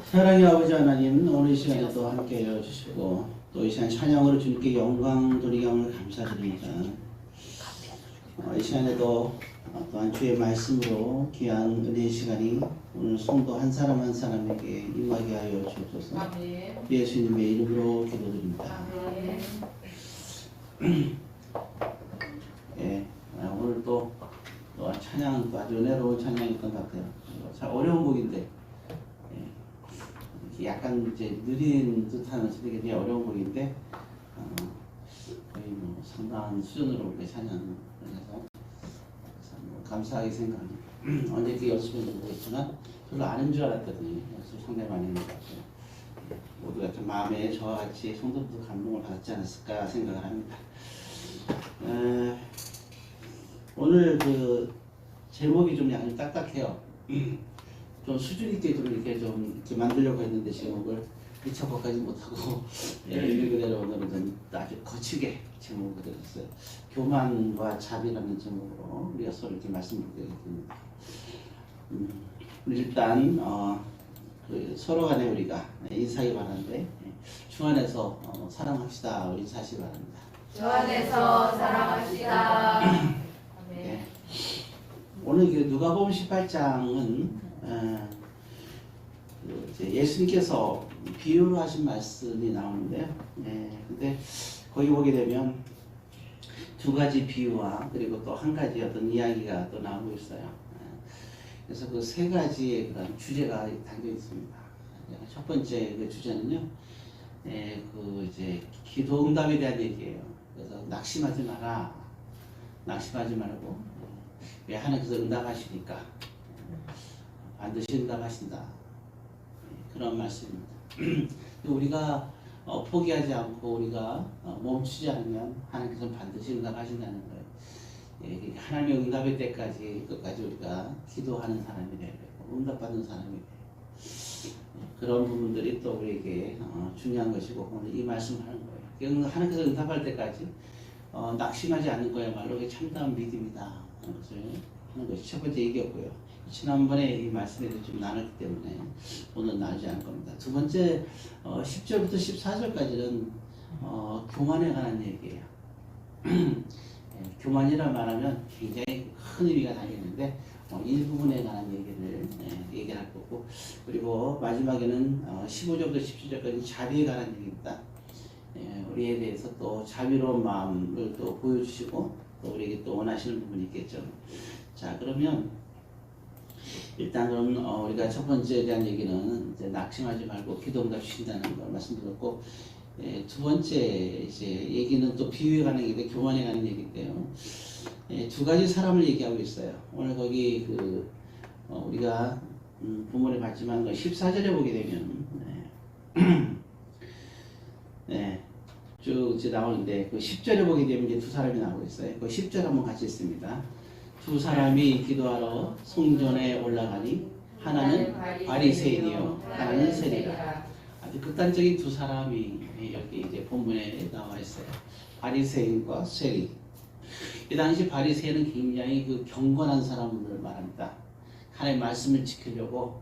사랑의 아버지 하나님, 오늘 이 시간에도 함께 해주시고 또 이 시간 찬양으로 주님께 영광 돌리감을 감사드립니다. 이 시간에도 또한 주의 말씀으로 귀한 은혜의 시간이 오늘 성도 한 사람 한 사람에게 임하게 하여 주옵소서. 예수님의 이름으로 기도드립니다. 예, 오늘 또 찬양 아주 은혜로운 찬양이었던 것 같아요. 참 어려운 곡인데 약간 이제 느린 듯한 되게 어려운 곡인데 거의 뭐 상당한 수준으로 이렇게 찬양을 해서 참 감사하게 생각합니다. 언제 이렇게 연습했는지 모르겠지만 별로 아는 줄 알았더니 연습 상당히 많이 했는 것 같아요. 모두가 좀 마음에 저와 같이 성도들 감동을 받았지 않았을까 생각을 합니다. 오늘 그 제목이 좀 약간 딱딱해요. 좀 수준 있게 좀 이렇게 만들려고 했는데 제목을 미처 것까지 못하고 일 그대로 오늘은 좀 아주 거치게 제목을 드렸어요. 교만과 자비라는 제목으로 우리가 서로 이렇게 말씀을 드리겠습니다. 일단 서로 간에 우리가 인사하기 바라는데 주 안에서 사랑합시다 인사하시기 바랍니다. 주 안에서 사랑합시다. 네. 오늘 누가복음 18장은 예수님께서 비유로 하신 말씀이 나오는데요. 근데 거기 보게 되면 두 가지 비유와 그리고 또 한 가지 어떤 이야기가 또 나오고 있어요. 그래서 그 세 가지의 그런 주제가 담겨 있습니다. 첫 번째 그 주제는요, 그 이제 기도 응답에 대한 얘기예요. 그래서 낙심하지 마라, 낙심하지 말고 하나님께서 응답하시니까 반드시 응답하신다. 그런 말씀입니다. 우리가 포기하지 않고 우리가 멈추지 않으면 하나님께서는 반드시 응답하신다는 거예요. 하나님의 응답의 때까지 끝까지 우리가 기도하는 사람이 되고 응답받는 사람이 돼요. 그런 부분들이 또 우리에게 중요한 것이고 오늘 이 말씀을 하는 거예요. 하나님께서 응답할 때까지 낙심하지 않는 거야말로 참다운 믿음이다 하는 것을 하는 것이 첫 번째 얘기였고요. 지난번에 이 말씀에 대해서 좀 나눴기 때문에 오늘 나누지 않을 겁니다. 두 번째 10절부터 14절까지는 교만에 관한 얘기예요. 교만이라 말하면 굉장히 큰 의미가 담기는데 일부분에 관한 얘기를 얘기할 거고, 그리고 마지막에는 15절부터 17절까지 자비에 관한 얘기입니다. 우리에 대해서 또 자비로운 마음을 또 보여주시고 또 우리에게 또 원하시는 부분이 있겠죠. 자, 그러면 일단 그럼 우리가 첫 번째에 대한 얘기는 이제 낙심하지 말고 기도응답 주신다는 걸 말씀드렸고, 두 번째 이제 얘기는 또 비유에 관한 얘기인데 교만에 관한 얘기인데요. 두 가지 사람을 얘기하고 있어요. 오늘 거기 우리가 본문에 봤지만 14절에 보게 되면 쭉 이제 나오는데 그 10절에 보게 되면 이제 두 사람이 나오고 있어요. 그 10절 한번 같이 읽습니다. 두 사람이 기도하러 성전에 올라가니 하나는 바리새인이요 하나는 세리라. 아주 극단적인 두 사람이 여기 이제 본문에 나와 있어요. 바리새인과 세리. 이 당시 바리새인은 굉장히 그 경건한 사람을 말합니다. 하나님의 말씀을 지키려고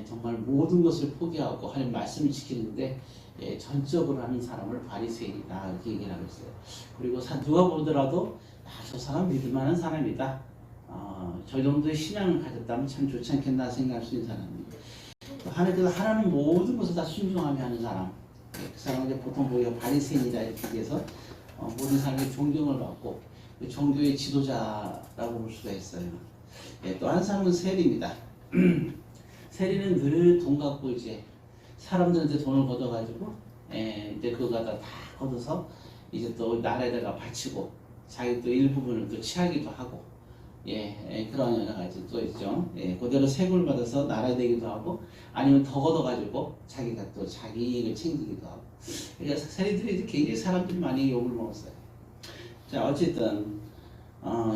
정말 모든 것을 포기하고 하나님의 말씀을 지키는데 전적으로 하는 사람을 바리새인이다 이렇게 얘기를 하고 있어요. 그리고 누가 보더라도 저 사람 믿을만한 사람이다. 저 정도의 신앙을 가졌다면 참 좋지 않겠나 생각할 수 있는 사람입니다. 하나님께서 하나님 모든 것을 다 순종하며 하는 사람. 그 사람은 보통 우리가 바리새인이다 이렇게 얘기해서 모든 사람이 존경을 받고 종교의 지도자라고 볼 수가 있어요. 또 한 사람은 세리입니다. 세리는 늘 돈 갖고 이제 사람들한테 돈을 걷어가지고 이제 그거 갖다 다 걷어서 이제 또 나라에다가 바치고 자기 또 일부분을 또 취하기도 하고 그런 여러 가지 또 있죠. 그대로 세금을 받아서 나라에 되기도 하고 아니면 더 걷어가지고 자기가 또 자기 이익을 챙기기도 하고. 그러니까 세리들이 굉장히 사람들이 많이 욕을 먹었어요. 자, 어쨌든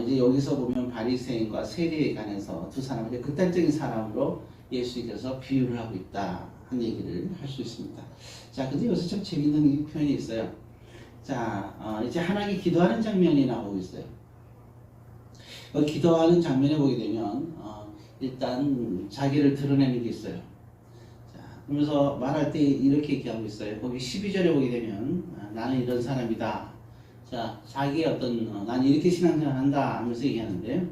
이제 여기서 보면 바리새인과 세리에 관해서 두 사람은 극단적인 사람으로 예수님께서 비유를 하고 있다 한 얘기를 할 수 있습니다. 자, 근데 여기서 참 재밌는 표현이 있어요. 자, 이제 하나님께 기도하는 장면이 나오고 있어요. 기도하는 장면에 보게 되면 일단 자기를 드러내는 게 있어요. 그러면서 말할 때 이렇게 얘기하고 있어요. 거기 12절에 보게 되면 나는 이런 사람이다. 자, 자기의 어떤 나는 이렇게 신앙생활 한다 하면서 얘기하는데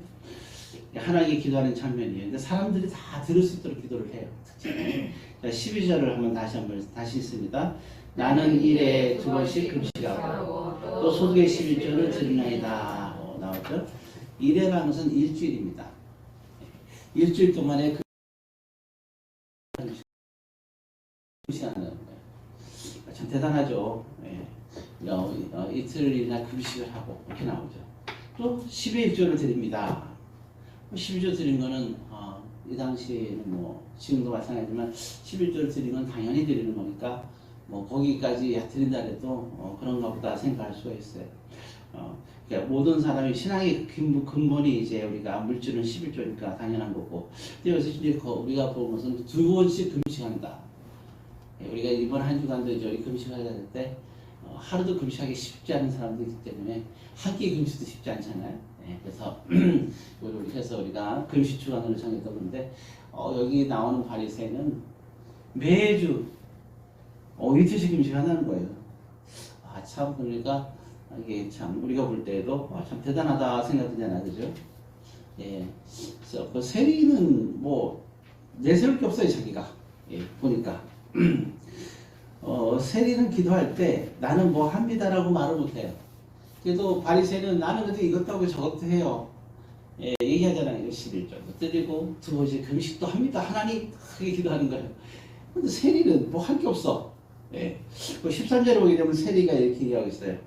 하나님께 기도하는 장면이에요. 근데 사람들이 다 들을 수 있도록 기도를 해요. 특징은. 자, 12절을 한번 다시 있습니다. 나는 일에 2번씩 금식하고 또 소득의 11조를 드리나이다. 나오죠. 일에라는 것은 일주일입니다. 일주일 동안에 금식하는 거예요. 참 대단하죠. 예. 이틀이나 금식을 하고 이렇게 나오죠. 또 11조를 드립니다. 12조 드린 거는 이 당시에는 뭐 지금도 마찬가지지만 11조를 드린 건 당연히 드리는 거니까 뭐 거기까지 드린다 해도 그런가 보다 생각할 수가 있어요. 그러니까 모든 사람이 신앙의 근본이 이제 우리가 물질은 11조니까 당연한 거고, 근데 여기서 이제 우리가 보는 것은 2번씩 금식한다. 우리가 이번 한 주간도 이제 우리 금식하려 할 때 하루도 금식하기 쉽지 않은 사람들이기 때문에 한 끼 금식도 쉽지 않잖아요. 그래서 그래서 우리가 금식 주간으로 정했던 건데 여기 나오는 바리새인은 매주 이틀씩 금식한다는 거예요. 참 그러니까 이게 참 우리가 볼 때에도 참 대단하다 생각되잖아요, 그죠? 예, 그래서 그 세리는 뭐 내세울 게 없어요, 자기가. 보니까 세리는 기도할 때 나는 뭐 합니다라고 말을 못해요. 그래도 바리새인은 나는 그래도 이것도 하고 저것도 해요. 얘기하잖아요. 11조도 드리고 2번씩 금식도 합니다. 하나님 크게 기도하는 거예요. 근데 세리는 뭐 할 게 없어. 13절에 보게 되면 세리가 이렇게 얘기하고 있어요.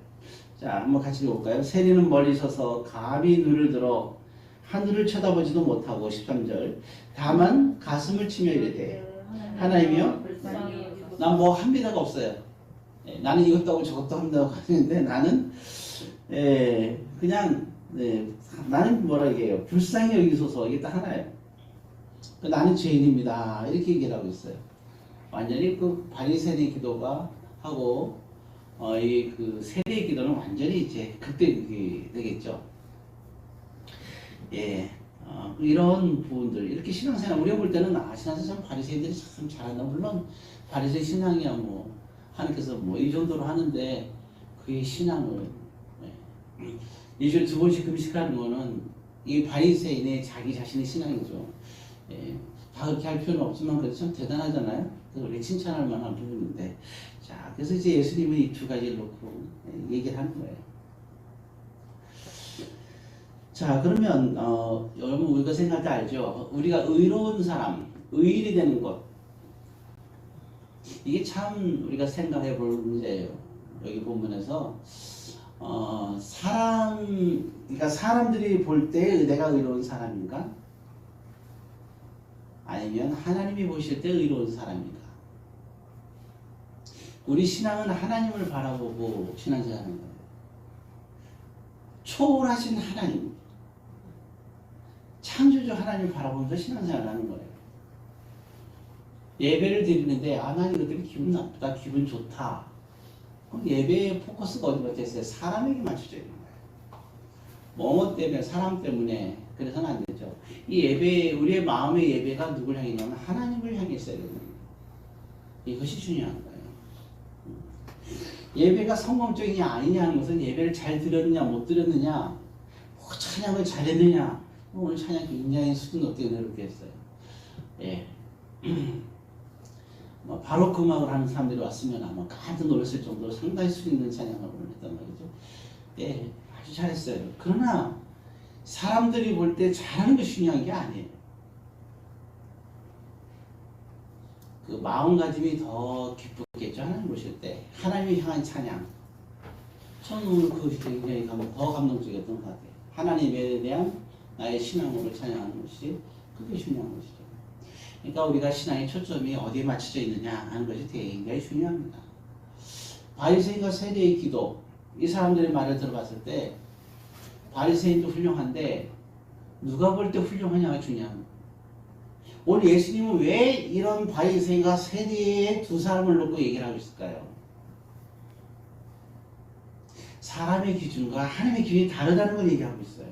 자, 한번 같이 읽어볼까요? 세리는 멀리 서서 감히 눈을 들어 하늘을 쳐다보지도 못하고 13절 다만 가슴을 치며 이르되 하나님이여 난 뭐 합니다가 없어요. 나는 이것도 하고 저것도 합니다고 하는데 나는 그냥 나는 뭐라 얘기해요. 불쌍히 여기소서. 이게 딱 하나예요. 나는 죄인입니다. 이렇게 얘기를 하고 있어요. 완전히 그 바리새인의 기도가 하고 이 그 세리의 기도는 완전히 이제 극대극이 되겠죠. 이런 부분들 이렇게 신앙생활 우리가 볼 때는 신앙생활 바리새인들이 참 잘한다. 물론 바리새인 신앙이야 뭐 하나님께서 뭐 이 정도로 하는데 그의 신앙을 일주일에 2번씩 금식하는 거는 이 바리새인의 자기 자신의 신앙이죠. 다 그렇게 할 필요는 없지만 그래도 참 대단하잖아요. 그래서 우리 칭찬할 만한 부분인데, 자 그래서 이제 예수님은 이 두 가지를 놓고 얘기를 하는 거예요. 자 그러면 여러분 우리가 생각할 때 알죠. 우리가 의로운 사람, 의인이 되는 것, 이게 참 우리가 생각해 볼 문제예요. 여기 본문에서 그러니까 사람들이 볼 때 내가 의로운 사람인가? 아니면 하나님이 보실 때 의로운 사람인가? 우리 신앙은 하나님을 바라보고 신앙생활하는 거예요. 초월하신 하나님, 창조주 하나님을 바라보면서 신앙생활하는 거예요. 예배를 드리는데 난 이것 때문에 기분 나쁘다, 기분 좋다. 그럼 예배의 포커스가 어디 맞춰있어요? 사람에게 맞춰져 있는 거예요. 뭐 때문에, 사람 때문에 그래서는 안 되죠. 이 예배, 우리의 마음의 예배가 누굴 향했냐면 하나님을 향해 있어야 되는 거예요. 이것이 중요한 거예요. 예배가 성공적이냐 아니냐 하는 것은 예배를 잘 드렸느냐 못 드렸느냐, 찬양을 잘했느냐, 오늘 찬양 굉장히 수준 높게 내려오게 했어요. 바로크 음악을 하는 사람들이 왔으면 아마 깜짝 놀랐을 정도로 상당히 수준 있는 찬양을 했단 말이죠. 아주 잘했어요. 그러나 사람들이 볼 때 잘하는 것이 중요한 게 아니에요. 그 마음가짐이 더 기쁘겠죠. 하나님 보실 때 하나님을 향한 찬양. 저는 오늘 그것이 굉장히 더 감동적이었던 것 같아요. 하나님에 대한 나의 신앙으로 찬양하는 것이 그게 중요한 것이죠. 그러니까 우리가 신앙의 초점이 어디에 맞춰져 있느냐 하는 것이 굉장히 중요합니다. 바리새인과 세리의 기도, 이 사람들의 말을 들어봤을 때 바리새인도 훌륭한데 누가 볼 때 훌륭하냐가 중요한 거예요. 오늘 예수님은 왜 이런 바리새인과 세리의 두 사람을 놓고 얘기를 하고 있을까요? 사람의 기준과 하나님의 기준이 다르다는 걸 얘기하고 있어요.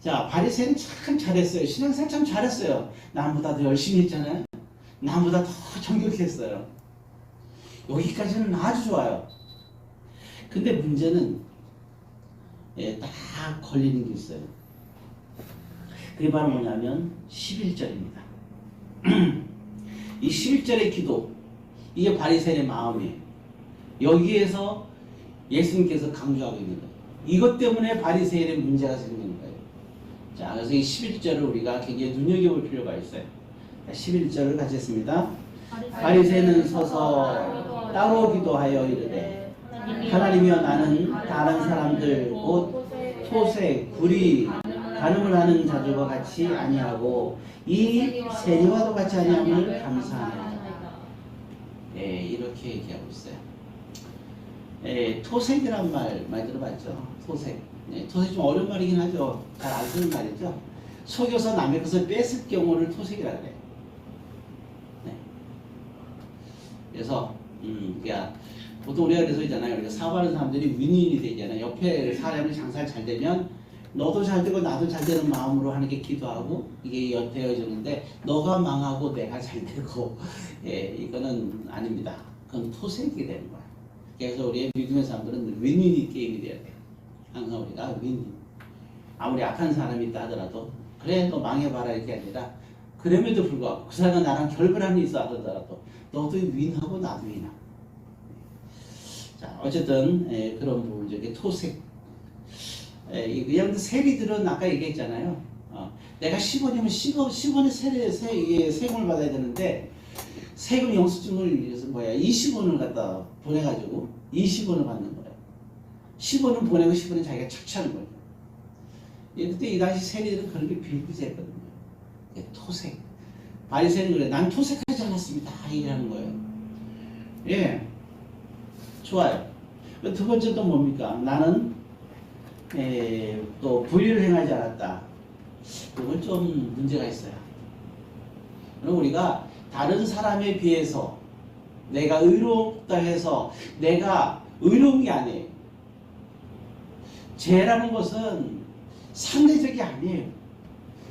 자, 바리새인은 참 잘했어요. 신앙생활 참 잘했어요. 남보다 더 열심히 했잖아요. 남보다 더 정결했어요. 여기까지는 아주 좋아요. 근데 문제는 딱 걸리는 게 있어요. 그게 바로 뭐냐면 11절입니다. 이 11절의 기도, 이게 바리새인의 마음이에요. 여기에서 예수님께서 강조하고 있는 거예요. 이것 때문에 바리새인의 문제가 생기는 거예요. 자, 그래서 이 11절을 우리가 굉장히 눈여겨볼 필요가 있어요. 11절을 같이 했습니다. 바리새인은 서서 따로 기도하여 이르되 하나님이여 나는 다른 사람들 곧 토색, 구리, 간음을 하는 자들과 같이 아니하고 이 세리와도 같이 아니함을 감사하노라. 이렇게 얘기하고 있어요. 토색이란 말 많이 들어봤죠? 토색. 토색 좀 어려운 말이긴 하죠. 잘 안 쓰는 말이죠. 속여서 남의 것을 뺏을 경우를 토색이라 그래요. 그래서 그러니까 보통 우리가 그래서 있잖아요. 우리가 사업하는 사람들이 윈윈이 되잖아요. 옆에 사람이 장사를 잘 되면 너도 잘 되고 나도 잘 되는 마음으로 하는 게 기도하고 이게 되어지는데 너가 망하고 내가 잘 되고 이거는 아닙니다. 그건 토색이 되는 거야. 그래서 우리의 믿음의 사람들은 윈윈이 게임이 돼야 돼. 항상 우리가 윈윈. 아무리 악한 사람이 있다 하더라도 그래 너 망해봐라 이렇게 아니라 그럼에도 불구하고 그 사람과 나랑 결별함이 있어 하더라도 너도 윈하고 나도 윈하고. 자, 어쨌든 그런 부분이죠. 이게 토색. 그냥 세리들은 아까 얘기했잖아요. 내가 10원이면 10원의 세금을 받아야 되는데 세금 영수증을 위해서 20원을 갖다 보내가지고 20원을 받는 거예요. 10원은 보내고 10원은 자기가 착취하는 거예요. 그때 이 당시 세리들은 그런 게 비일비재했거든요. 토색. 바리새인은 그래. 난 토색하지 않았습니다. 얘기하는 거예요. 예. 좋아요. 두 번째 또 뭡니까? 나는 또 불의를 행하지 않았다. 이건 좀 문제가 있어요. 그럼 우리가 다른 사람에 비해서 내가 의롭다 해서 내가 의로운 게 아니에요. 죄라는 것은 상대적이 아니에요.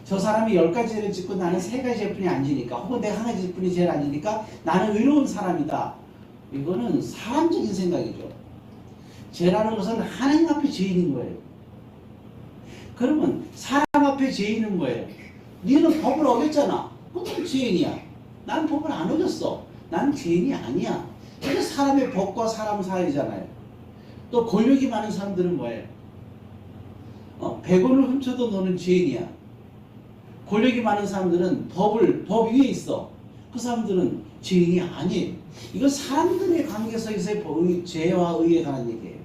저 사람이 10가지 죄를 짓고 나는 3가지 죄뿐이 안 지니까 혹은 내가 1가지 죄뿐이 죄를 안 지니까 나는 의로운 사람이다. 이거는 사람적인 생각이죠. 죄라는 것은 하나님 앞에 죄인인 거예요. 그러면 사람 앞에 죄인인 거예요. 너는 법을 어겼잖아. 그건 죄인이야. 난 법을 안 어겼어. 난 죄인이 아니야. 이게 사람의 법과 사람 사이잖아요. 또 권력이 많은 사람들은 뭐예요? 100원을 훔쳐도 너는 죄인이야. 권력이 많은 사람들은 법 위에 있어. 그 사람들은 죄인이 아니에요. 이건 사람들의 관계속에서의 죄와 의에 관한 얘기예요.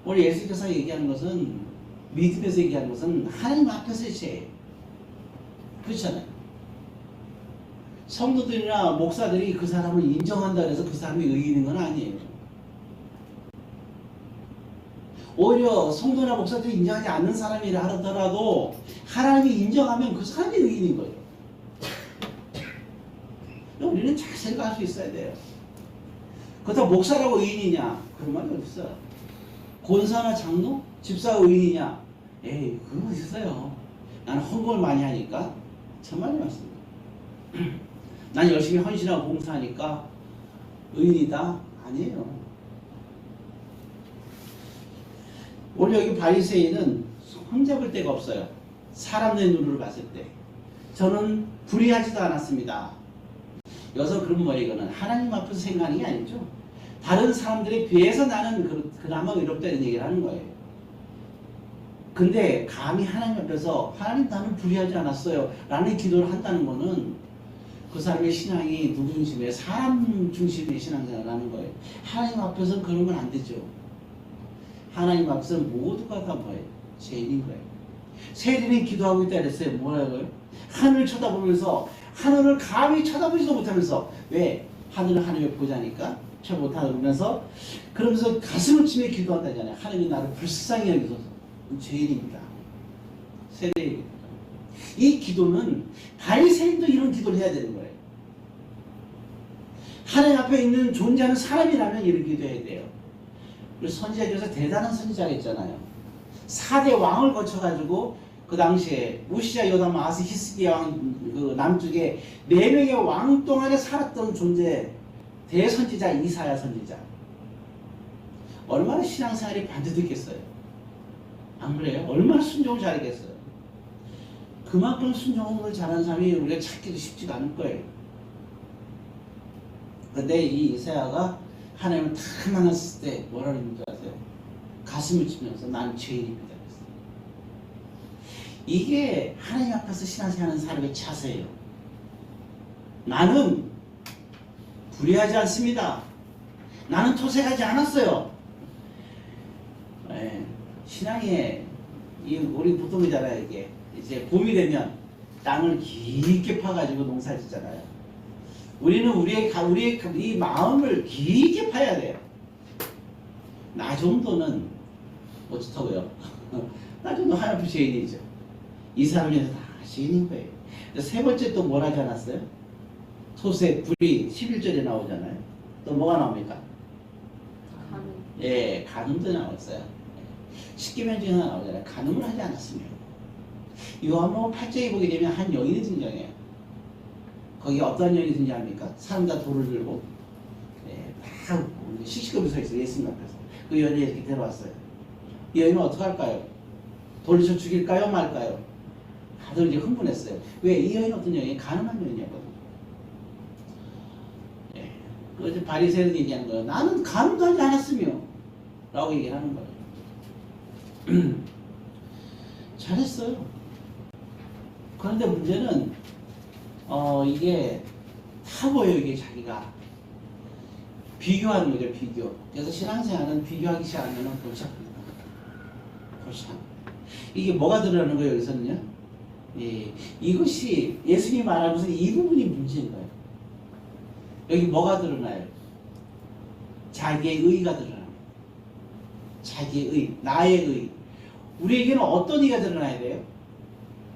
오늘 예수께서 얘기하는 것은 믿음에서 얘기하는 것은 하나님 앞에서의 죄예요. 그렇잖아요. 성도들이나 목사들이 그 사람을 인정한다 해서 그 사람이 의인인 건 아니에요. 오히려 성도나 목사들이 인정하지 않는 사람이라 하더라도 하나님이 인정하면 그 사람이 의인인 거예요. 우리는 잘 생각할 수 있어야 돼요. 그렇다고 목사라고 의인이냐? 그런 말이 어디 있어요? 권사나 장로? 집사가 의인이냐? 에이, 그런 거 있어요. 나는 헌금을 많이 하니까 참말이 맞습니다. 난 열심히 헌신하고 봉사하니까 의인이다? 아니에요. 오히려 여기 바리새인은 손잡을 데가 없어요. 사람의 눈으로 봤을 때. 저는 불의하지도 않았습니다. 여기서 그럼 뭐예요? 이거는 하나님 앞에서 생각하는 게 아니죠. 다른 사람들에 비해서 나는 그나마 의롭다는 얘기를 하는 거예요. 근데 감히 하나님 앞에서 하나님 나는 불의하지 않았어요 라는 기도를 한다는 거는 그 사람의 신앙이 누구 중심이에요? 사람 중심의 신앙생활을 하는 거예요. 하나님 앞에서는 그러면 안 되죠. 하나님 앞에서는 모두가 다 뭐예요? 죄인인 거예요. 세리는 기도하고 있다 그랬어요. 뭐라고요? 하늘을 쳐다보면서 하늘을 감히 쳐다보지도 못하면서 왜? 하늘을 하나님의 보자니까 쳐 못하면서 그러면서 가슴을 치며 기도한다잖아요. 하나님이 나를 불쌍히 여기소서. 죄인입니다. 세리입니다. 이 기도는 바리새인도 이런 기도를 해야 되는 거예요. 하나님 앞에 있는 존재하는 사람이라면 이런 기도해야 돼요. 그리고 선지자 중에서 대단한 선지자가 있잖아요. 4대 왕을 거쳐가지고 그 당시에 우시야, 요담, 아스, 히스기야 왕, 그 남쪽에 4명의 왕 동안에 살았던 존재, 대선지자 이사야 선지자. 얼마나 신앙생활이 반듯했겠어요. 안 그래요? 얼마나 순종을 잘했겠어요. 그만큼 순종을 잘하는 사람이 우리가 찾기도 쉽지가 않을 거예요. 근데 이 이사야가 하나님을 다 만났을 때 뭐라는 줄 아세요? 가슴을 치면서 나는 죄인입니다. 이게 하나님 앞에서 신앙생활하는 사람의 자세예요. 나는 불의하지 않습니다. 나는 토색하지 않았어요. 예, 신앙에 우리 보통이잖아요. 이게 이제 봄이 되면 땅을 깊게 파가지고 농사를 짓잖아요. 우리는 우리의 이 마음을 깊게 파야 돼요. 나 정도는 어떻다고요? 나 정도 하나님 죄인이죠. 이 사람에서 다 죄인인 거예요. 세 번째 또 뭘 하지 않았어요? 토색, 불의 11절에 나오잖아요. 또 뭐가 나옵니까? 간음. 예, 간음도 나왔어요. 십계명 중에 하나 나오잖아요. 간음을 하지 않았으며. 요한복음 8장에 보게 되면 한 여인이 등장해요. 거기 어떤 여인이 등장합니까? 사람 다 돌을 들고 예, 다 씩씩거리고 서 있어요. 예수님 앞에서. 그 여인이 이렇게 데려왔어요. 이 여인은 어떻게 할까요? 돌리쳐 죽일까요? 말까요? 다들 이제 흥분했어요. 왜? 이 여인은 어떤 여인이? 가늠한 여인이었거든요. 예. 그 바리새인들이 얘기하는 거예요. 나는 간음도 하지 않았으며 라고 얘기를 하는 거예요. 잘했어요. 그런데 문제는 이게 타 보여. 이게 자기가 비교하는 거죠. 비교. 그래서 신앙생활은 비교하기 시작하면 골치 아픕니다. 골치 아픕니다. 이게 뭐가 드러나는 거예요? 여기서는요. 예, 이것이 예수님이 말하면서 이 부분이 문제인 거예요. 여기 뭐가 드러나요? 자기의 의가 드러나요. 자기의 의, 나의 의. 우리에게는 어떤 의가 드러나야 돼요?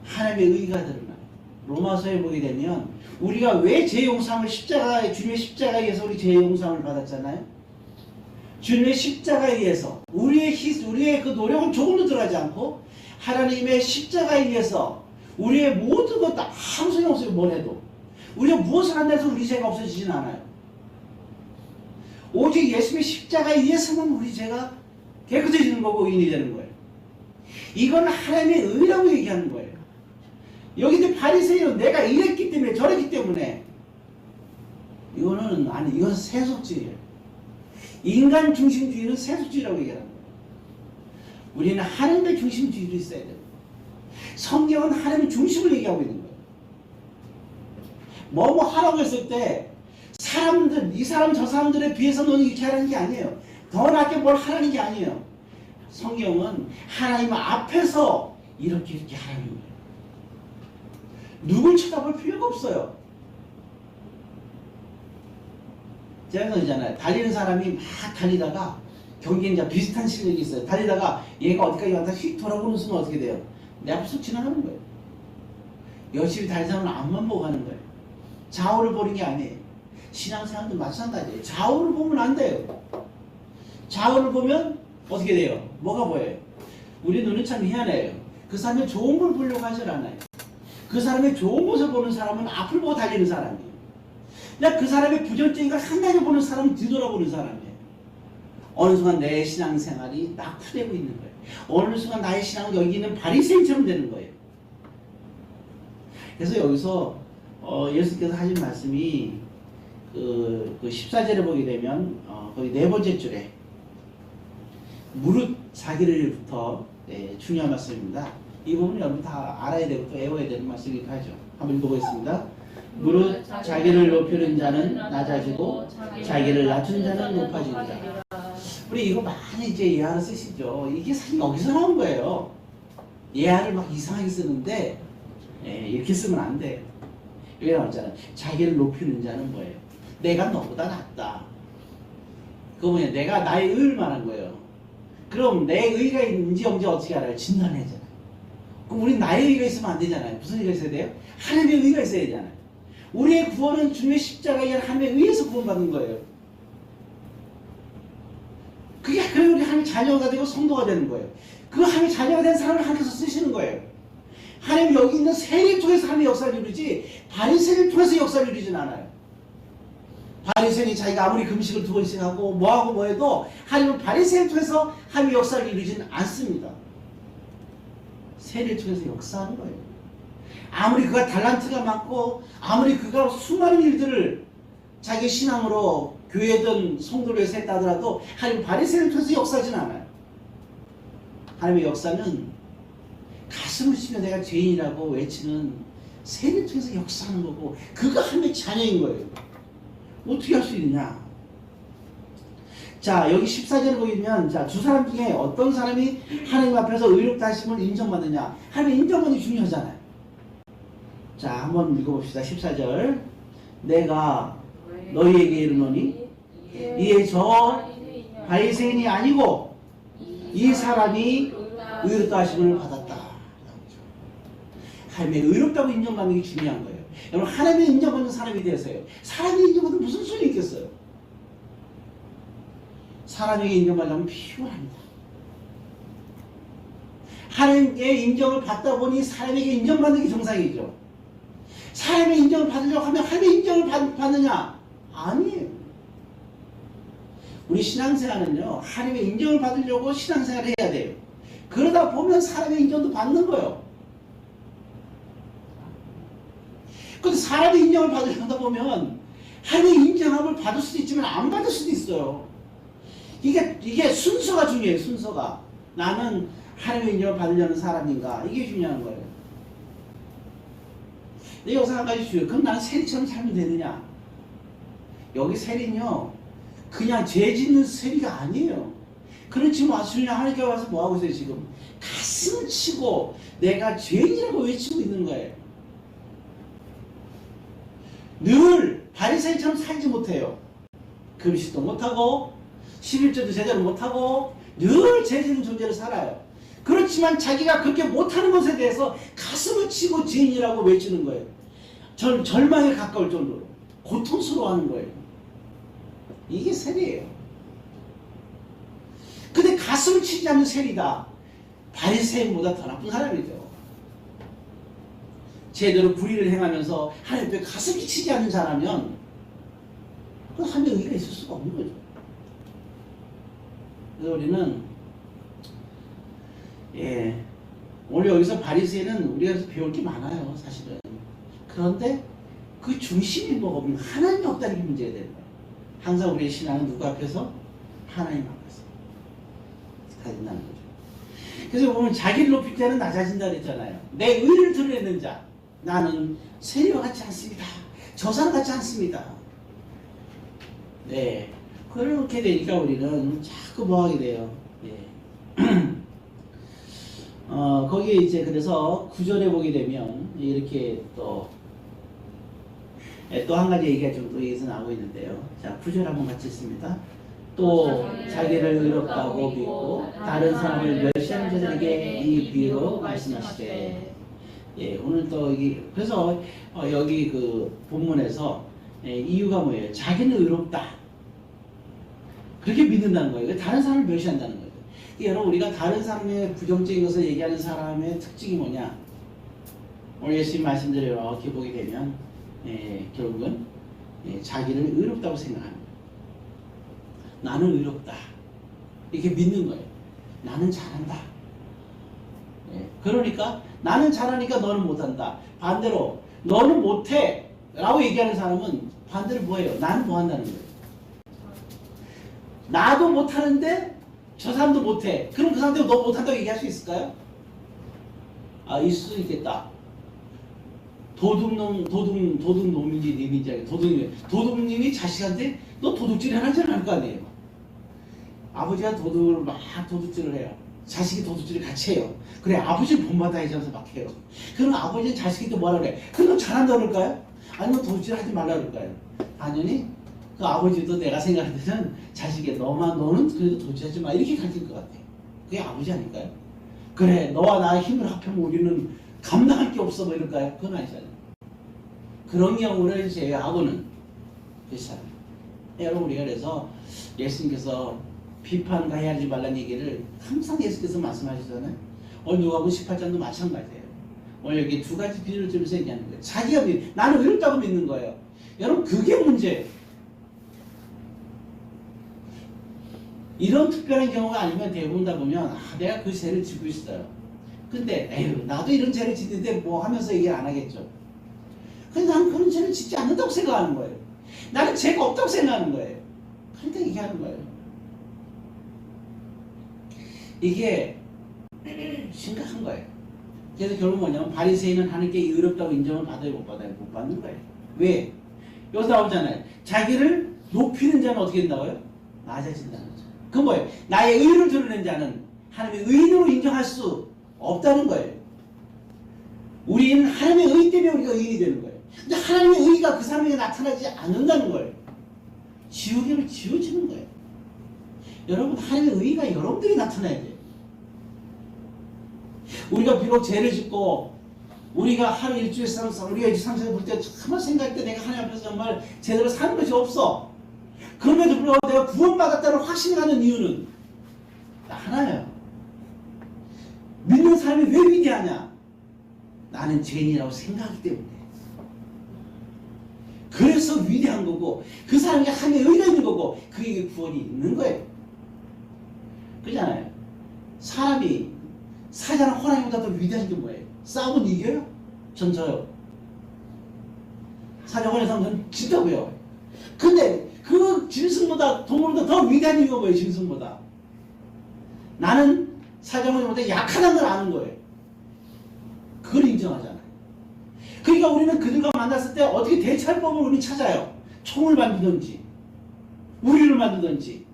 하나님의 의가 드러나요. 로마서에 보게 되면 우리가 왜 죄 용서함을 주님의 십자가에 의해서 우리 죄 용서함을 받았잖아요. 주님의 십자가에 의해서 우리의 그 노력은 조금도 들어가지 않고 하나님의 십자가에 의해서 우리의 모든 것 다 아무 소용 없어요. 뭘 해도 우리가 무엇을 한다 해서 우리 죄가 없어지진 않아요. 오직 예수님의 십자가에 의해서만 우리 죄가 깨끗해지는 거고 의인이 되는 거예요. 이건 하나님의 의라고 얘기하는 거예요. 여기도 바리새인은 내가 이랬기 때문에 저랬기 때문에 이건 세속주의예요. 인간 중심주의는 세속주의라고 얘기하는 거예요. 우리는 하나님의 중심주의로 있어야 돼요. 성경은 하나님의 중심을 얘기하고 있는 거예요. 뭐뭐 하라고 했을 때 사람들, 이 사람 저 사람들에 비해서 너는 이렇게 하라는 게 아니에요. 더 낫게 뭘 하라는 게 아니에요. 성경은 하나님 앞에서 이렇게 하라는 거예요. 누굴 쳐다볼 필요가 없어요. 제가 그러잖아요. 달리는 사람이 막 달리다가 경쟁자 비슷한 실력이 있어요. 달리다가 얘가 어디까지 왔다 휙 돌아보는 순간 어떻게 돼요? 내 앞에 쑥 지나가는 거예요. 열심히 달리는 사람은 앞만 보고 가는 거예요. 좌우를 보는 게 아니에요. 신앙생활도 마찬가지예요. 좌우를 보면 안 돼요. 좌우를 보면 어떻게 돼요? 뭐가 보여요? 우리 눈은 참 희한해요. 그 사람의 좋은 걸 보려고 하질 않아요. 그 사람의 좋은 것을 보는 사람은 앞을 보고 달리는 사람이에요. 그냥 그 사람의 부정적인 걸 한가지 보는 사람은 뒤돌아보는 사람이에요. 어느 순간 내 신앙생활이 낙후되고 있는 거예요. 어느 순간 나의 신앙은 여기 있는 바리새인처럼 되는 거예요. 그래서 여기서 예수께서 하신 말씀이 그 14절에 보게 되면 거기 네 번째 줄에 무릇 자기를부터 중요한 말씀입니다. 이 부분은 여러분 다 알아야 되고 또 외워야 되는 말씀이기도 하죠. 한번 읽어보겠습니다. 무릇 자기를 높이는 자는 낮아지고 자기를 낮춘 자는 높아지리라. 우리 이거 많이 이제 예화를 쓰시죠. 이게 사실 여기서 나온 거예요. 예화를 막 이상하게 쓰는데 이렇게 쓰면 안 돼요. 여기 나왔잖아요. 자기를 높이는 자는 뭐예요? 내가 너보다 낫다. 그거 뭐냐? 내가 나의 의를 말한 거예요. 그럼 내 의가 있는지 없는지 어떻게 알아요? 진단해야잖아요. 그럼 우리 나의 의가 있으면 안 되잖아요. 무슨 의가 있어야 돼요? 하나님의 의가 있어야 되잖아요. 우리의 구원은 주님의 십자가에 하나님의 의에서 구원받는 거예요. 그게 그래 우리 하나님의 자녀가 되고 성도가 되는 거예요. 그 하나님의 자녀가 된 사람을 하나님께서 쓰시는 거예요. 하나님 여기 있는 세례를 통해서 하나님의 역사를 이루지 바리새인을 통해서 역사를 이루진 않아요. 바리새인이 자기가 아무리 금식을 2번씩 하고 뭐하고 뭐해도 하나님은 바리새인을 통해서 하나님의 역사를 이루지는 않습니다. 세례를 통해서 역사하는 거예요. 아무리 그가 달란트가 많고 아무리 그가 수많은 일들을 자기 신앙으로 교회든 성도를 위해서 했다 하더라도 하나님 바리새인을 통해서 역사하지는 않아요. 하나님의 역사는 가슴을 치며 내가 죄인이라고 외치는 세례를 통해서 역사하는 거고 그가 하나님의 자녀인 거예요. 어떻게 할 수 있느냐? 자, 여기 14절을 보면 자, 두 사람 중에 어떤 사람이 하나님 앞에서 의롭다 하심을 인정받느냐? 하나님의 인정받는 게 중요하잖아요. 자, 한번 읽어봅시다. 14절. 내가 너희에게 이르노니 이에 저 바리새인이 아니고 이 사람이 의롭다 하심을 받았다. 하나님의 의롭다고 인정받는 게 중요한 거예요. 여러분, 하나님의 인정받는 사람이 되세요. 사람의 인정받는 무슨 소리 있겠어요? 사람에게 인정받으려면 피곤합니다. 하나님의 인정을 받다 보니 사람에게 인정받는 게 정상이죠. 사람의 인정을 받으려고 하면 하나님의 인정을 받느냐? 아니에요. 우리 신앙생활은요, 하나님의 인정을 받으려고 신앙생활을 해야 돼요. 그러다 보면 사람의 인정도 받는 거예요. 근데 사람의 인정을 받으려다 보면 하나님의 인정함을 받을 수도 있지만 안 받을 수도 있어요. 이게 순서가 중요해요. 순서가. 나는 하나님의 인정을 받으려는 사람인가? 이게 중요한 거예요. 근데 여기서 한 가지 주요. 그럼 나는 세리처럼 살면 되느냐? 여기 세리는요, 그냥 죄 짓는 세리가 아니에요. 그런 지금 와서 하나님께 와서 뭐 하고 있어요? 지금 가슴을 치고 내가 죄인이라고 외치고 있는 거예요. 늘 바리새인처럼 살지 못해요. 금식도 못하고 11조도 제대로 못하고 늘 죄 짓는 존재로 살아요. 그렇지만 자기가 그렇게 못하는 것에 대해서 가슴을 치고 죄인이라고 외치는 거예요. 절망에 가까울 정도로 고통스러워하는 거예요. 이게 세리예요. 근데 가슴을 치지 않는 세리다. 바리새인보다 더 나쁜 사람이죠. 제대로 불의를 행하면서 하나님 앞에 가슴이 치지 않는 자라면 그 하나님의 의의가 있을 수가 없는 거죠. 그래서 우리는 오늘 여기서 바리새인은 우리가 여기서 배울 게 많아요, 사실은. 그런데 그 중심이 뭐가 없는 하나님이 없다는 게 문제가 되는 거예요. 항상 우리의 신앙은 누구 앞에서? 하나님 앞에서 가진다는 거죠. 그래서 보면 자기를 높일 때는 낮아진다 그랬잖아요. 내 의를 드러내는 자, 나는 세리와 같지 않습니다. 저 사람 같지 않습니다. 네, 그렇게 되니까 우리는 자꾸 뭐 하게 돼요. 거기에 이제 그래서 9절에 보게 되면 이렇게 또 한 가지 얘기가 좀 여기서 나오고 있는데요. 자, 9절 한번 같이 읽습니다. 또 자기를 의롭다고 믿고 다른 사람을 멸시하는 자들에게 이 비유로 말씀하시되. 오늘 또 그래서 여기 그 본문에서 이유가 뭐예요? 자기는 의롭다. 그렇게 믿는다는 거예요. 다른 사람을 멸시한다는 거예요. 여러분, 우리가 다른 사람의 부정적인 것을 얘기하는 사람의 특징이 뭐냐? 오늘 예수님 말씀대로 이렇게 보게 되면 결국은 자기를 의롭다고 생각합니다. 나는 의롭다. 이렇게 믿는 거예요. 나는 잘한다. 그러니까 나는 잘하니까 너는 못한다. 반대로 너는 못해 라고 얘기하는 사람은 반대로 뭐예요? 나는 뭐 한다는 거예요. 나도 못하는데 저 사람도 못해. 그럼 그 사람한테 너 못한다고 얘기할 수 있을까요? 있을 수 있겠다. 도둑놈인지 님인지 도둑님이 자식한테 너 도둑질 하는지 알 거 아니에요. 아버지가 도둑질을 해요. 자식이 도둑질을 같이 해요. 그래, 아버지는 본받아야지 하면서 막 해요. 그럼 아버지는 자식한테 뭐라 그래? 그럼 너 잘한다 그럴까요? 아니면 도둑질 하지 말라 그럴까요? 당연히 그 아버지도 내가 생각할 때는 자식이 너는 그래도 도둑질하지 마 이렇게 가르칠 것 같아요. 그게 아버지 아닐까요? 그래, 너와 나의 힘을 합하면 우리는 감당할 게 없어 뭐 이럴까요? 그건 아니잖아요. 그런 경우를 제외하고는 그렇잖아요. 여러분, 우리가 그래서 예수님께서 비판과 해하지 말라는 얘기를 항상 예수께서 말씀하시잖아요. 오늘 누가복음 18장도 마찬가지예요. 오늘 여기 두 가지 비유를 들면서 얘기하는 거예요. 자기가 나는 의롭다고 믿는 거예요. 여러분 그게 문제예요. 이런 특별한 경우가 아니면 대부분 다 보면 내가 그 죄를 지고 있어요. 근데 에휴 나도 이런 죄를 짓는데 뭐 하면서 얘기를 안 하겠죠. 근데 나는 그런 죄를 짓지 않는다고 생각하는 거예요. 나는 죄가 없다고 생각하는 거예요. 그러니까 얘기하는 거예요. 이게 심각한 거예요. 그래서 결국 뭐냐면 바리새인은 하나님께 의롭다고 인정을 받아요, 못 받아요? 못 받는 거예요. 왜? 여기서 나오잖아요. 자기를 높이는 자는 어떻게 된다고요? 낮아진다는 거죠. 그건 뭐예요? 나의 의를 드러낸 자는 하나님의 의인으로 인정할 수 없다는 거예요. 우리는 하나님의 의 때문에 우리가 의인이 되는 거예요. 근데 하나님의 의가 그 사람에게 나타나지 않는다는 거예요. 지우개를 지워지는 거예요. 여러분 하나님의 의가 여러분들이 나타나야 돼요. 우리가 비록 죄를 짓고 우리가 하루 일주일 우리가 일주일 삼세를 볼 때 정말 생각할 때 내가 하나님 앞에서 정말 제대로 사는 것이 없어. 그럼에도 불구하고 내가 구원받았다는 확신을 갖는 이유는 하나예요. 믿는 사람이 왜 위대하냐? 나는 죄인이라고 생각하기 때문에. 그래서 위대한 거고 그 사람에게 하나님의 의가 있는 거고 그에게 구원이 있는 거예요. 그렇잖아요. 사람이 사자나 호랑이보다 더 위대한 게 뭐예요? 싸우면 이겨요? 전 져요. 사자 호랑이 싸우면 진다고요. 근데 그 짐승보다 동물보다 더 위대한 이유가 뭐예요? 짐승보다. 나는 사자 호랑이보다 약하다는 걸 아는 거예요. 그걸 인정하잖아요. 그러니까 우리는 그들과 만났을 때 어떻게 대처할 법을 우리는 찾아요. 총을 만들든지 우리를 만들든지.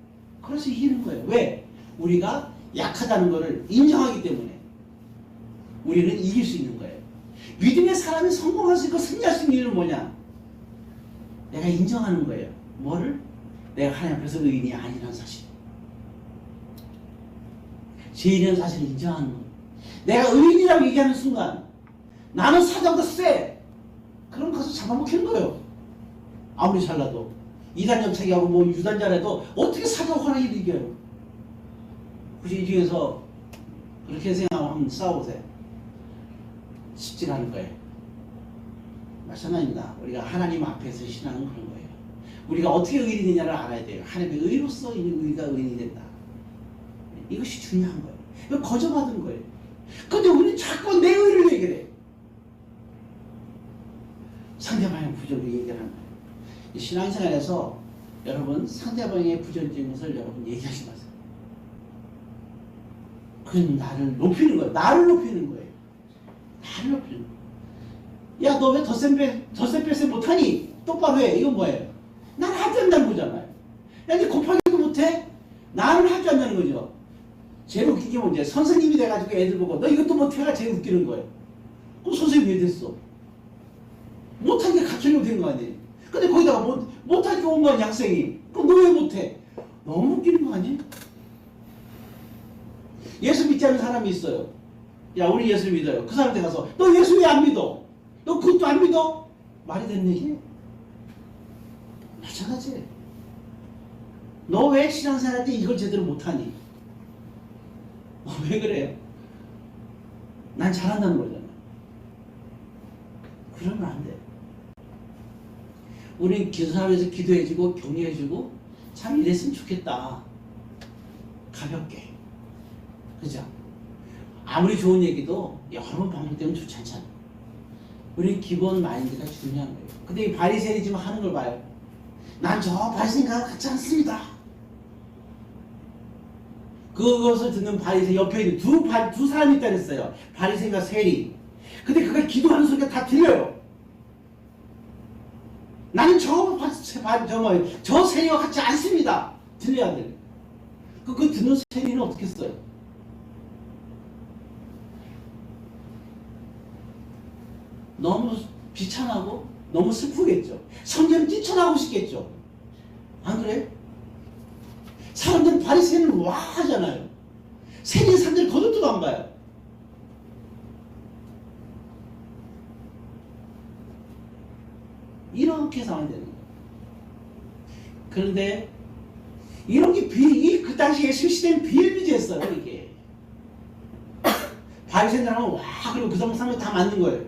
그래서 이기는 거예요. 왜? 우리가 약하다는 것을 인정하기 때문에 우리는 이길 수 있는 거예요. 믿음의 사람이 성공할 수 있고 승리할 수 있는 이유는 뭐냐? 내가 인정하는 거예요. 뭐를? 내가 하나님 앞에서 의인이 아니라는 사실. 죄인이라는 사실을 인정하는 거예요. 내가 의인이라고 얘기하는 순간 나는 사자보다 세. 그럼 가서 잡아먹히는 거예요. 아무리 잘나도. 이단 접착이하고 뭐 유단자라도 어떻게 사자 호랑이를 이겨요? 굳이 이 중에서 그렇게 생각하면 한번 싸워보세요. 쉽지 않을 거예요. 마찬가지입니다. 우리가 하나님 앞에서 신앙은 그런 거예요. 우리가 어떻게 의인이 되냐를 알아야 돼요. 하나님의 의로서 우리가 의인이 된다. 이것이 중요한 거예요. 이거 거저받은 거예요. 근데 우리는 자꾸 내 의를 얘기해. 상대방의 부정을 얘기하는 거예요. 신앙생활에서 여러분 상대방의 부정적인 것을 여러분 얘기하지 마세요. 그건 나를 높이는 거예요. 나를 높이는 거예요. 나를 높이는 거예요. 야, 너 왜 덧셈 빼셈 못하니? 똑바로 해. 이건 뭐예요? 나는 할 줄 안다는 거잖아요. 야, 니 곱하기도 못해? 나는 할 줄 안다는 거죠. 제일 웃긴 게 뭔지 선생님이 돼가지고 애들 보고 너 이것도 못해가 제일 웃기는 거예요. 그럼 선생님이 왜 됐어? 못한 게 가르치려고 된 거 아니에요? 근데 거기다가 못하니까 온 거 아니야, 학생이. 그럼 너 왜 못해? 너무 웃기는 거 아니에요? 예수 믿지 않는 사람이 있어요. 야, 우리 예수 믿어요. 그 사람한테 가서 너 예수 왜 안 믿어? 너 그것도 안 믿어? 말이 되는 얘기예요? 마찬가지예요. 너 왜 신앙생활 할 때 이걸 제대로 못하니? 왜 그래요? 난 잘한다는 거잖아. 그러면 안 돼. 우린 기도하면서 기도해주고 격려해주고 참 이랬으면 좋겠다. 가볍게. 그죠? 아무리 좋은 얘기도 여러 번 반복되면 좋지 않잖아. 우리 기본 마인드가 중요한 거예요. 근데 이 바리새인이 지금 하는 걸 봐요. 난 저 바리새인과 같지 않습니다. 그것을 듣는 바리새인 옆에 있는 두 사람이 있다 그랬어요. 바리새인과 세리. 근데 그가 기도하는 소리가 다 들려요. 나는 저 세리와 같지 않습니다. 들려야 돼. 그 듣는 세리는 어떻게 했어요? 너무 비참하고 너무 슬프겠죠. 성경을 뛰쳐나오고 싶겠죠. 안 그래? 사람들은 바리새인은 와 하잖아요. 세리는 사람들이 거들떠도 안 봐요. 이렇게 상황이 되는 거예요. 그런데 이런 게 그 당시에 실시된 비일비재했어요. 이게 바리새인들 하면 와 그리고 그 사람이 다 맞는 거예요.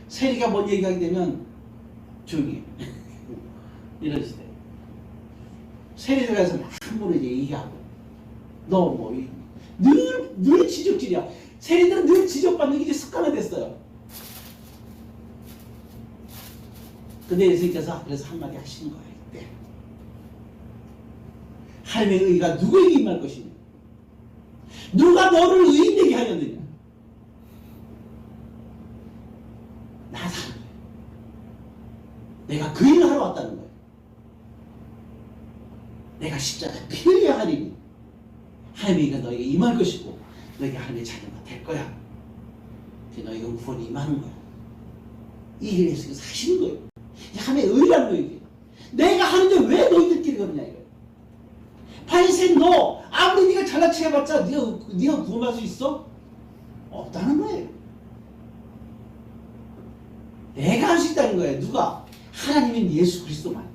세리가 뭔 얘기하게 되면 조용히 해. 이런 시대. 세리들 가서 막 함부로 이제 얘기하고 너 뭐 늘 지적질이야. 세리들은 늘 지적받는 게 이제 습관화 됐어요. 근데 예수님께서 그래서 한마디 하시는 거예요. 이때. 하나님의 의가 누구에게 임할 것이냐? 누가 너를 의인되게 하였느냐? 나다. 내가 그 일을 하러 왔다는 거예요. 내가 십자가에 피 흘려야 하리니 하나님의 의가 너에게 임할 것이고 너에게 하나님의 자녀가 될 거야. 너에게 구원이 임하는 거야. 이 일을 예수님께서 하시는 거예요. 하나님의 의라는 거예요. 이게. 내가 하는데 왜 너희들끼리 그러냐 이거예요. 바리새인 너 아무리 네가 잘난 척 해봤자 네가 구원할 수 있어? 없다는 거예요. 내가 할 수 있다는 거예요. 누가? 하나님인 예수 그리스도만.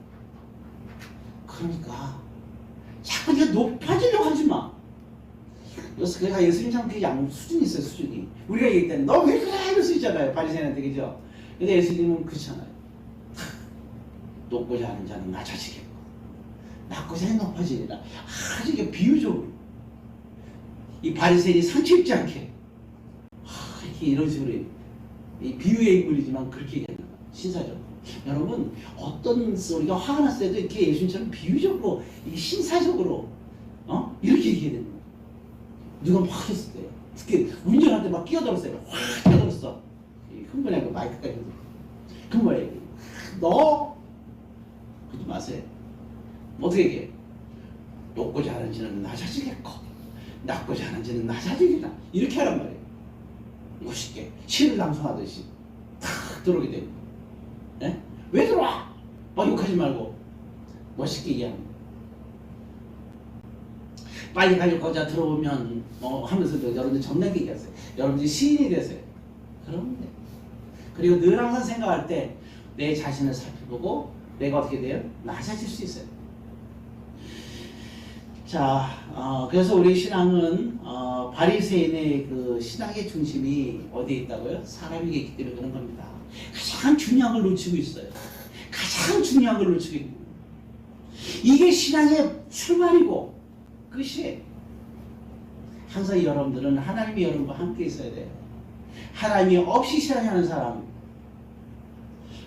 그러니까 자꾸 네가 높아지려고 하지 마. 그래서 그가 예수님처럼 그 양 수준이 있어요. 수준이. 우리가 얘기할 때는 너 왜 그래? 이럴 수 있잖아요. 바리새인한테 그죠? 근데 예수님은 그렇잖아요. 높고자 하는 자는 낮아지겠고 낮고자 하는 높아지리라. 아주 이게 비유적으로 이 바리새인이 상처 입지 않게 이렇게 이런 식으로 이 비유의 인물이지만 그렇게 얘기하는 거예요. 신사적으로. 여러분 어떤 우리가 화가 났을 때도 이렇게 예수님처럼 비유적으로 이게 신사적으로 이렇게 얘기해야 되는 거예요. 누가 막 했을 때 특히 운전할 때 막 끼어들었어요. 확 끼어들었어. 흥분해서 마이크까지 그 뭐예요? 너 그러지 마세요. 어떻게 얘기해? 높고자 하는 자는 낮아지겠고 낮고자 하는 자는 낮아지리라. 이렇게 하란 말이에요. 멋있게 시를 낭송하듯이 탁 들어오게 되고 예? 왜 들어와? 막 욕하지 말고 멋있게 얘기하는 거예요. 빨리 가지고 거기다 들어오면 하면서도 여러분들 정나게 얘기하세요. 여러분들이 시인이 되세요. 그러면 돼. 그리고 늘 항상 생각할 때 내 자신을 살펴보고 내가 어떻게 돼요? 낮아질 수 있어요. 자, 그래서 우리 신앙은 바리새인의 그 신앙의 중심이 어디에 있다고요? 사람에게 있기 때문에 그런 겁니다. 가장 중요한 걸 놓치고 있어요. 가장 중요한 걸 놓치고 있고 이게 신앙의 출발이고 끝이에요. 항상 여러분들은 하나님이 여러분과 함께 있어야 돼요. 하나님이 없이 신앙하는 사람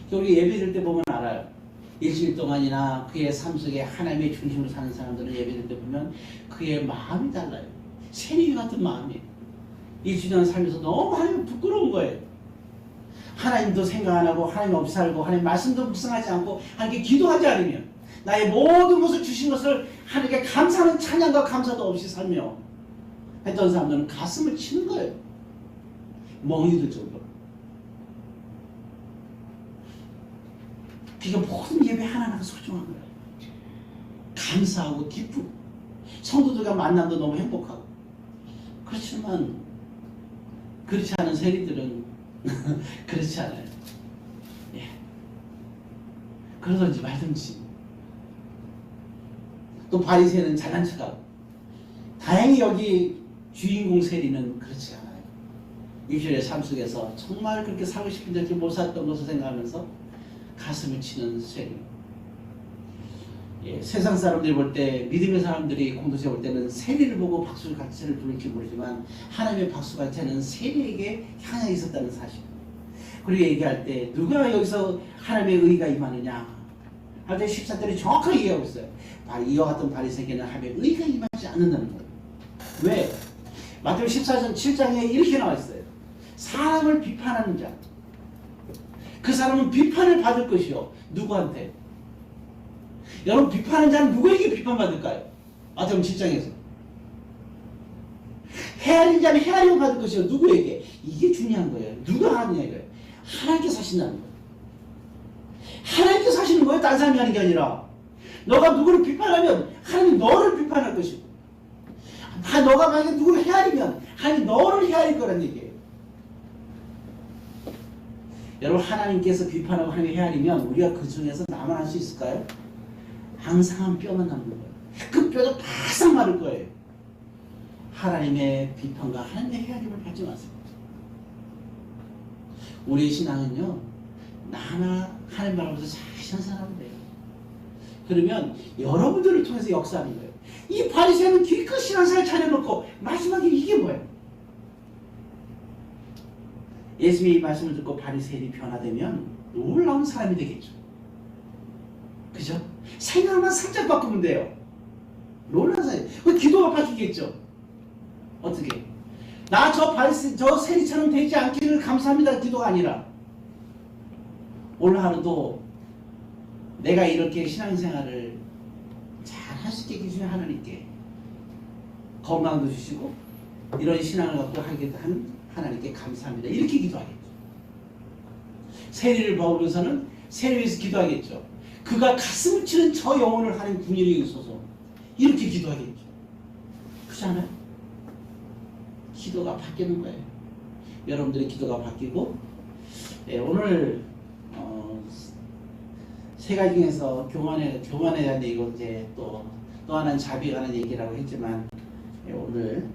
우리 예배드릴 때 보면 알아요. 일주일 동안이나 그의 삶 속에 하나님의 중심으로 사는 사람들은 예배드릴 때 보면 그의 마음이 달라요. 새내기 같은 마음이에요. 일주일 동안 살면서 너무 하나님 부끄러운 거예요. 하나님도 생각 안 하고 하나님 없이 살고 하나님 말씀도 묵상하지 않고 하나님께 기도하지 않으면 나의 모든 것을 주신 것을 하나님께 감사하는 찬양과 감사도 없이 살며 했던 사람들은 가슴을 치는 거예요. 멍이 들 정도로. 그러니까 모든 예배 하나하나가 소중한 거예요. 감사하고 기쁘고 성도들과 만남도 너무 행복하고. 그렇지만 그렇지 않은 세리들은 그렇지 않아요. 예. 그러든지 말든지. 또 바리새인은 잘난 척하고. 다행히 여기 주인공 세리는 그렇지 않아요. 일주일의 삶 속에서 정말 그렇게 살고 싶은데 이렇게 못 살았던 것을 생각하면서 가슴을 치는 세리. 예, 세상 사람들이 볼 때, 믿음의 사람들이 공동체 볼 때는 세리를 보고 박수를 같이를 부를지 모르지만 하나님의 박수 같이는 세리에게 향해 있었다는 사실. 그리고 얘기할 때 누가 여기서 하나님의 의가 임하느냐 할 때 14절이 정확하게 얘기하고 있어요. 이와 같은 바리새인에게는 하나님의 의가 임하지 않는다는 거예요. 왜? 마태복음 14장 7장에 이렇게 나와 있어요. 사람을 비판하는 자. 그 사람은 비판을 받을 것이요. 누구한테? 여러분 비판하는 자는 누구에게 비판받을까요? 마태복음 7장에서. 헤아린 자는 헤아림을 받을 것이요. 누구에게? 이게 중요한 거예요. 누가 하느냐 이거예요. 하나님께서 하신다는 거예요. 하나님께서 하시는 거예요. 딴 사람이 하는 게 아니라. 너가 누구를 비판하면 하나님 너를 비판할 것이고 너가 만약에 누구를 헤아리면 하나님 너를 헤아릴 거란 얘기예요. 여러분 하나님께서 비판하고 하나님 헤아리면 우리가 그 중에서 나만 할 수 있을까요? 앙상한 뼈만 남는 거예요. 그 뼈도 바싹 마를 거예요. 하나님의 비판과 하나님의 헤아림을 받지 마세요. 우리의 신앙은요, 나나 하나님 앞에서 잘 신앙생활하면 돼요. 그러면 여러분들을 통해서 역사하는 거예요. 이 바리새인은 기껏 신앙생활 차려놓고 마지막에 이게 뭐예요? 예수님의 말씀을 듣고 바리새인이 변화되면 놀라운 사람이 되겠죠. 그죠? 생각만 살짝 바꾸면 돼요. 놀라운 사람이. 그 기도가 바뀌겠죠. 어떻게? 나 저 세리처럼 되지 않기를 감사합니다. 기도가 아니라 오늘 하루도 내가 이렇게 신앙생활을 잘 할 수 있게 해주신 하나님께 건강도 주시고 이런 신앙을 갖고 하게 한 하나님께 감사합니다. 이렇게 기도하겠죠. 세리를 먹으면서는 세리를 위해서 기도하겠죠. 그가 가슴을 치는 저 영혼을 하나님 궁일이 주소서 이렇게 기도하겠죠. 그렇지 않아요? 기도가 바뀌는 거예요. 여러분들의 기도가 바뀌고 오늘 세 가지 중에서 교만에 대한 얘기고 이제 또 하나는 자비에 관한 얘기라고 했지만 오늘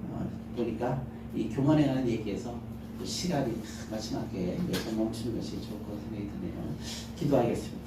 보니까 이 교만에 관한 얘기에서 시간이 마지막에 여기서 멈추는 것이 좋을 것 생각이 드네요. 기도하겠습니다.